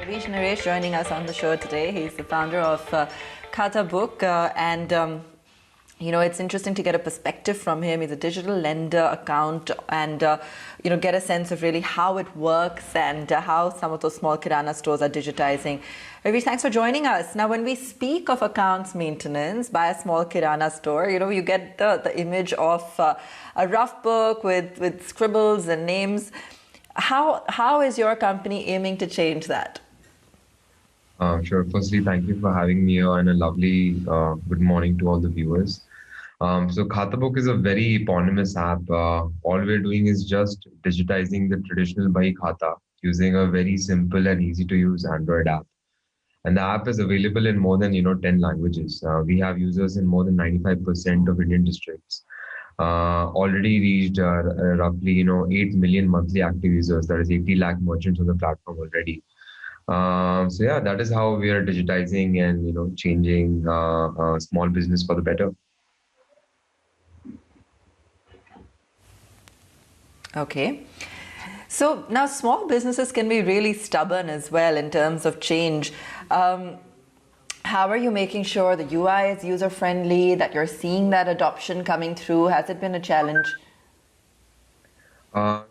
Ravish Naresh joining us on the show today. He's the founder of Khatabook, it's interesting to get a perspective from him. He's a digital lender account and, get a sense of really how it works and how some of those small kirana stores are digitizing. Ravish, thanks for joining us. Now, when we speak of accounts maintenance by a small kirana store, you get the image of a rough book with scribbles and names. How is your company aiming to change that? Sure. Firstly, thank you for having me here and a lovely good morning to all the viewers. So Khatabook is a very eponymous app. All we're doing is just digitizing the traditional Bahi Khata using a very simple and easy to use Android app. And the app is available in more than 10 languages. We have users in more than 95% of Indian districts. Already reached roughly 8 million monthly active users. That is 80 lakh merchants on the platform already. So yeah, that is how we are digitizing and changing small business for the better. Okay. So now small businesses can be really stubborn as well in terms of change. How are you making sure the UI is user-friendly, that you're seeing that adoption coming through? Has it been a challenge?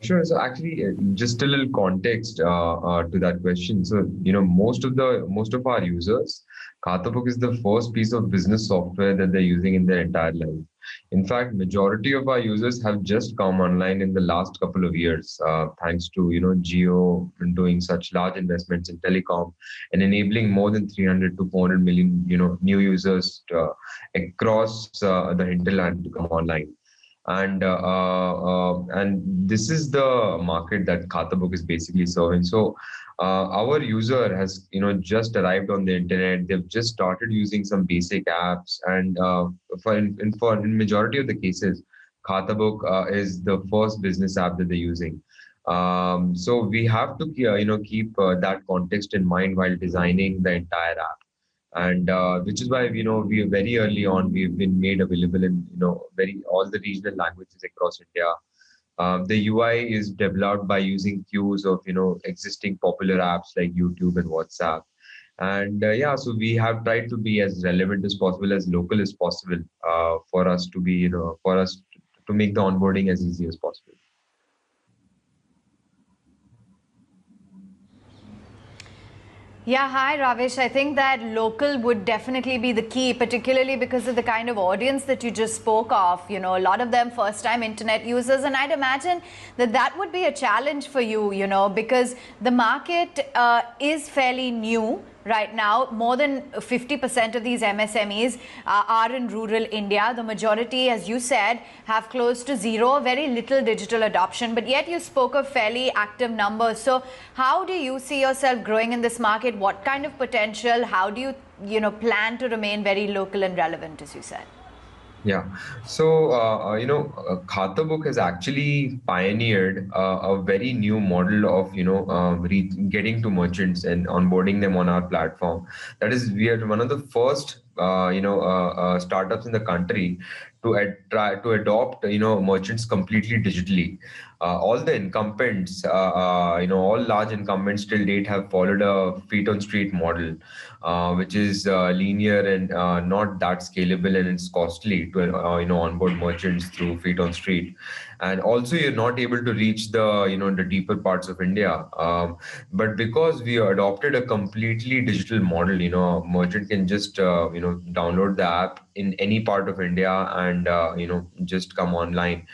Sure. So actually, just a little context to that question. So most of our users, Khatabook is the first piece of business software that they're using in their entire life. In fact, majority of our users have just come online in the last couple of years, thanks to Jio doing such large investments in telecom and enabling more than 300 to 400 million new users across the hinterland to come online. And this is the market that Khatabook is basically serving. So our user has just arrived on the internet. They've just started using some basic apps, and in majority of the cases, Khatabook is the first business app that they're using. So we have to keep that context in mind while designing the entire app. And which is why we are very early on we've been made available in all the regional languages across India. The UI is developed by using cues of existing popular apps like YouTube and WhatsApp. And so we have tried to be as relevant as possible, as local as possible, for us to be for us to make the onboarding as easy as possible. Yeah, hi Ravish. I think that local would definitely be the key, particularly because of the kind of audience that you just spoke of. A lot of them first-time internet users, and I'd imagine that would be a challenge for you, because the market is fairly new. Right now, more than 50% of these MSMEs are in rural India. The majority, as you said, have close to zero, very little digital adoption, but yet you spoke of fairly active numbers. So how do you see yourself growing in this market? What kind of potential? How do you plan to remain very local and relevant, as you said? Yeah. So, Khatabook has actually pioneered a very new model of, getting to merchants and onboarding them on our platform. That is, we are one of the first, startups in the country to try to adopt, merchants completely digitally. All the incumbents, all large incumbents till date have followed a feet on street model, which is linear and not that scalable, and it's costly to onboard merchants through feet on street. And also, you're not able to reach the deeper parts of India. But because we adopted a completely digital model, a merchant can just download the app in any part of India and just come online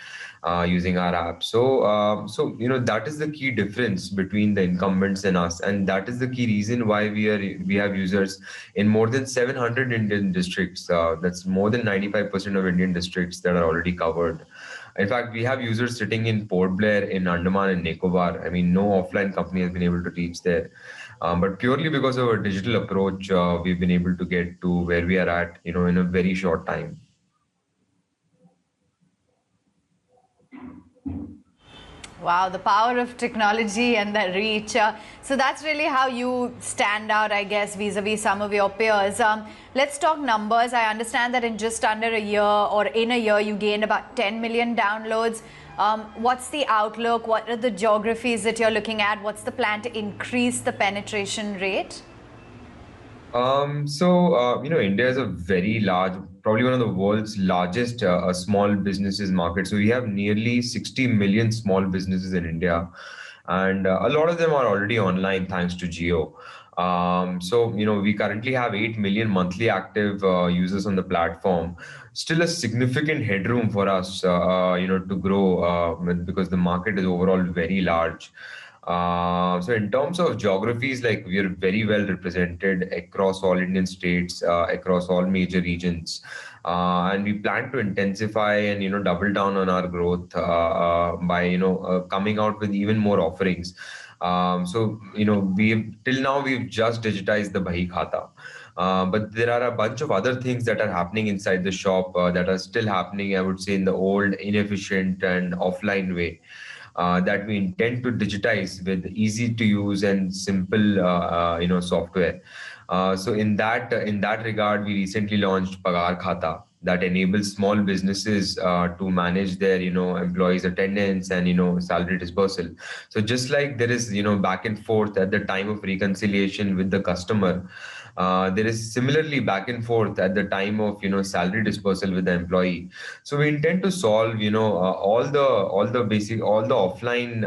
using our app. So that is the key difference between the incumbents and us, and that is the key reason why we have users in more than 700 Indian districts. That's more than 95% of Indian districts that are already covered. In fact, we have users sitting in Port Blair, in Andaman and Nicobar. I mean, no offline company has been able to reach there. But purely because of our digital approach, we've been able to get to where we are at, in a very short time. Wow, the power of technology and the reach. So that's really how you stand out, I guess, vis-a-vis some of your peers. Let's talk numbers. I understand that in just under a year, or in a year, you gained about 10 million downloads. What's the outlook? What are the geographies that you're looking at? What's the plan to increase the penetration rate? India is a very large, probably one of the world's largest small businesses market. So we have nearly 60 million small businesses in India, and a lot of them are already online thanks to Geo. We currently have 8 million monthly active users on the platform. Still a significant headroom for us, to grow because the market is overall very large. So in terms of geographies, like we are very well represented across all Indian states, across all major regions, and we plan to intensify and double down on our growth by coming out with even more offerings. We till now we've just digitized the Bahi Khata. But there are a bunch of other things that are happening inside the shop that are still happening, I would say, in the old, inefficient, and offline way that we intend to digitize with easy to use and simple software. So in that regard, we recently launched Pagar Khata that enables small businesses to manage their employees attendance and salary dispersal. So just like there is back and forth at the time of reconciliation with the customer, there is similarly back and forth at the time of salary dispersal with the employee. So we intend to solve all the offline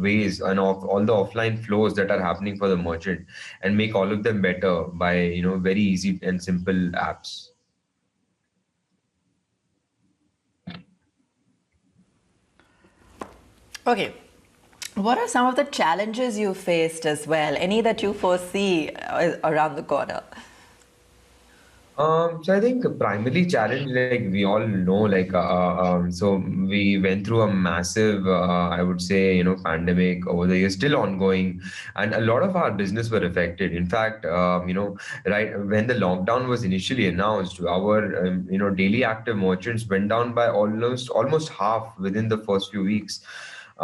ways and all the offline flows that are happening for the merchant, and make all of them better by very easy and simple apps. Okay. What are some of the challenges you faced as well? Any that you foresee around the corner? So I think the primary challenge, like we all know, so we went through a massive, I would say, pandemic over the years, still ongoing, and a lot of our business were affected. In fact, right when the lockdown was initially announced, our, daily active merchants went down by almost half within the first few weeks. A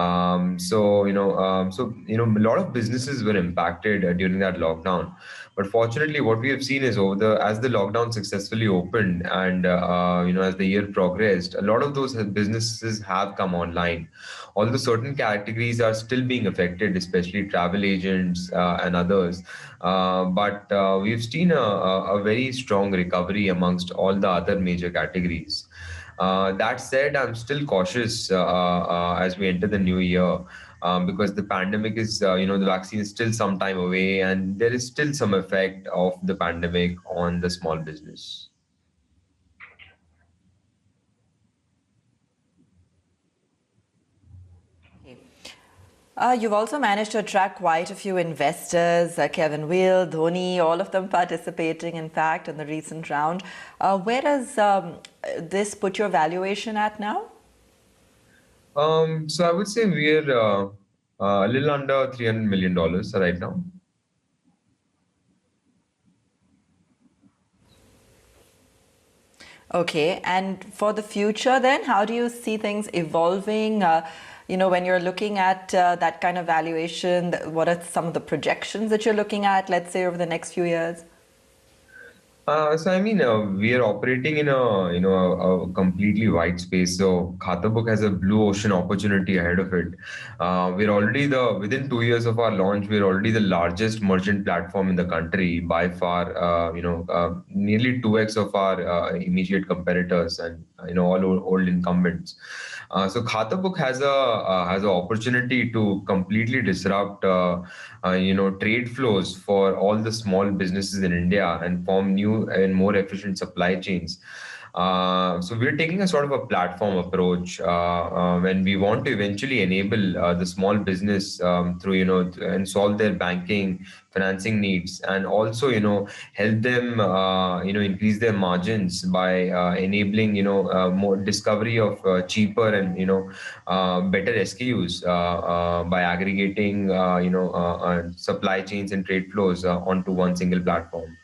lot of businesses were impacted during that lockdown. But fortunately, what we have seen is as the lockdown successfully opened and as the year progressed, a lot of those businesses have come online. Although certain categories are still being affected, especially travel agents and others, but we've seen a very strong recovery amongst all the other major categories. That said, I'm still cautious as we enter the new year because the pandemic is, the vaccine is still some time away, and there is still some effect of the pandemic on the small business. You've also managed to attract quite a few investors, Kevin Weil, Dhoni, all of them participating, in fact, in the recent round. Where does this put your valuation at now? So I would say we're a little under $300 million right now. Okay, and for the future then, how do you see things evolving? When you're looking at that kind of valuation, what are some of the projections that you're looking at, let's say, over the next few years? We are operating in a completely white space. So Khatabook has a blue ocean opportunity ahead of it. We're already within 2 years of our launch, we're already the largest merchant platform in the country by far. Nearly 2x of our immediate competitors and all old incumbents. So Khatabook has an opportunity to completely disrupt trade flows for all the small businesses in India and form new and more efficient supply chains. So we're taking a sort of a platform approach when we want to eventually enable the small business through and solve their banking, financing needs, and also help them increase their margins by enabling more discovery of cheaper and better SKUs by aggregating supply chains and trade flows onto one single platform.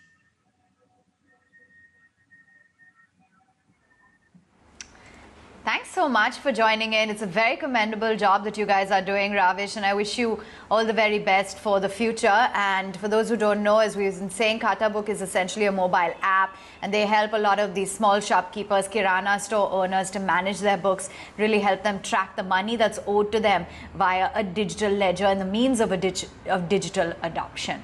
Thanks so much for joining in. It's a very commendable job that you guys are doing, Ravish, and I wish you all the very best for the future. And for those who don't know, as we've been saying, Khatabook is essentially a mobile app, and they help a lot of these small shopkeepers, kirana store owners to manage their books, really help them track the money that's owed to them via a digital ledger and the means of digital adoption.